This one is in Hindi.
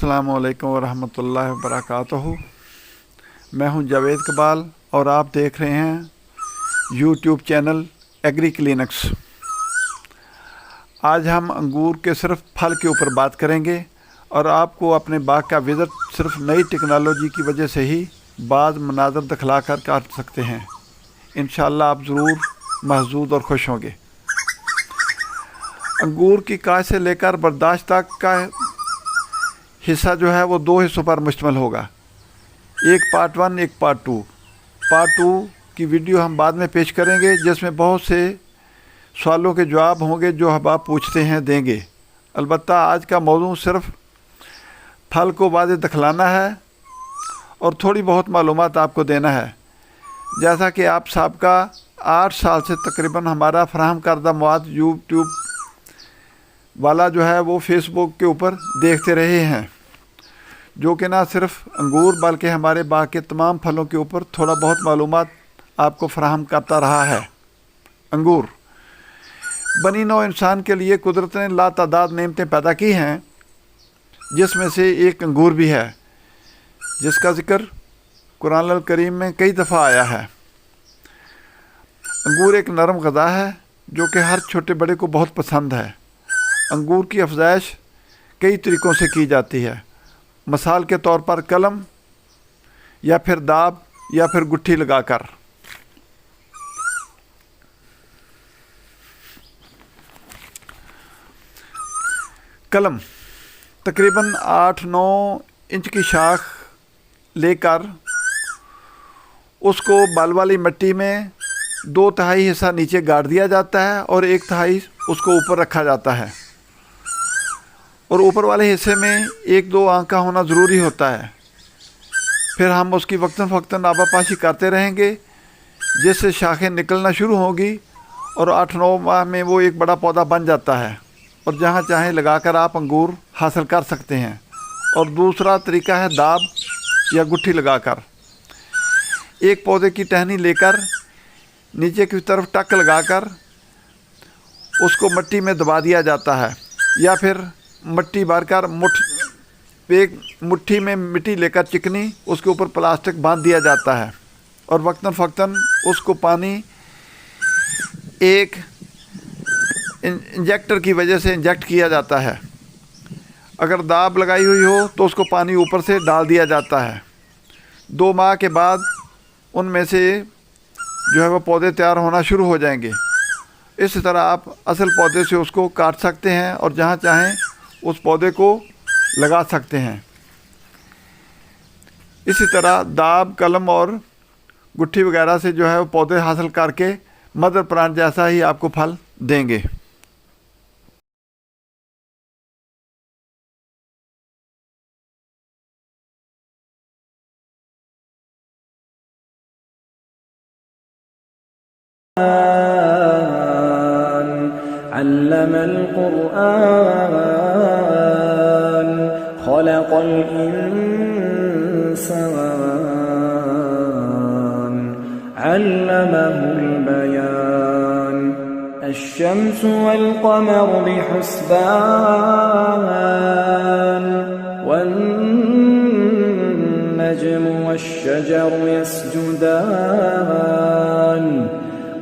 अस्सलामु अलैकुम वरहमतुल्लाहि वबरकातुहू। मैं हूं जावेद इकबाल और आप देख रहे हैं यूट्यूब चैनल एग्री क्लिनिक्स। आज हम अंगूर के सिर्फ फल के ऊपर बात करेंगे और आपको अपने बाग का विज़िट सिर्फ नई टेक्नोलॉजी की वजह से ही बाज़ मनाज़र दिखला कर सकते हैं। इंशाअल्लाह आप ज़रूर महज़ूद और खुश होंगे। अंगूर की काश से लेकर बर्दाश्त तक का हिस्सा जो है वो दो हिस्सों पर मुश्तमिल होगा, एक पार्ट 1 एक पार्ट 2। पार्ट 2 की वीडियो हम बाद में पेश करेंगे जिसमें बहुत से सवालों के जवाब होंगे जो आप पूछते हैं देंगे। अलबत्ता आज का मौजू सिर्फ फल को वाज़ेह दिखलाना है और थोड़ी बहुत मालूमात आपको देना है। जैसा कि आप साबका 8 साल से तकरीबन हमारा फराहम करदा मवाद यूट्यूब वाला जो है वो फेसबुक के ऊपर देखते रहे हैं, जो कि ना सिर्फ अंगूर बल्कि हमारे बाग के तमाम फलों के ऊपर थोड़ा बहुत मालूमात आपको फराहम करता रहा है। अंगूर बनी नौ इंसान के लिए कुदरत ने लातादाद नेमतें पैदा की हैं, जिसमें से एक अंगूर भी है, जिसका ज़िक्र कुरान अल करीम में कई दफ़ा आया है। अंगूर एक नरम ग़िज़ा है जो कि हर छोटे बड़े को बहुत पसंद है। अंगूर की अफज़ाइश कई तरीक़ों से की जाती है, मिसाल के तौर पर कलम या फिर दाब या फिर गुट्ठी लगाकर। कलम तकरीबन 8-9 इंच की शाख लेकर उसको बाल वाली मिट्टी में 2/3 हिस्सा नीचे गाड़ दिया जाता है और 1/3 उसको ऊपर रखा जाता है, और ऊपर वाले हिस्से में 1-2 आंख का होना ज़रूरी होता है। फिर हम उसकी वक्तन फ़क्तन आबापाशी करते रहेंगे, जिससे शाखें निकलना शुरू होंगी और 8-9 माह में वो एक बड़ा पौधा बन जाता है और जहाँ चाहें लगाकर आप अंगूर हासिल कर सकते हैं। और दूसरा तरीका है दाब या गुट्ठी लगाकर। एक पौधे की टहनी लेकर नीचे की तरफ टक लगाकर उसको मिट्टी में दबा दिया जाता है, या फिर मिट्टी भरकर एक मुट्ठी में मिट्टी लेकर चिकनी उसके ऊपर प्लास्टिक बांध दिया जाता है और वक्तन फ़क्तन उसको पानी एक इंजेक्टर की वजह से इंजेक्ट किया जाता है। अगर दाब लगाई हुई हो तो उसको पानी ऊपर से डाल दिया जाता है। 2 माह के बाद उनमें से जो है वो पौधे तैयार होना शुरू हो जाएंगे। इस तरह आप असल पौधे से उसको काट सकते हैं और जहाँ चाहें उस पौधे को लगा सकते हैं। इसी तरह दाब, कलम और गुट्ठी वगैरह से जो है वो पौधे हासिल करके मदर प्लांट जैसा ही आपको फल देंगे। अल्लमल कुरआन खलक़ल इंसान अल्लमहुल बयान अश्शम्सु वल क़मरु बिहुस्बान वन नज्मु वश्शजरु यस्जुदान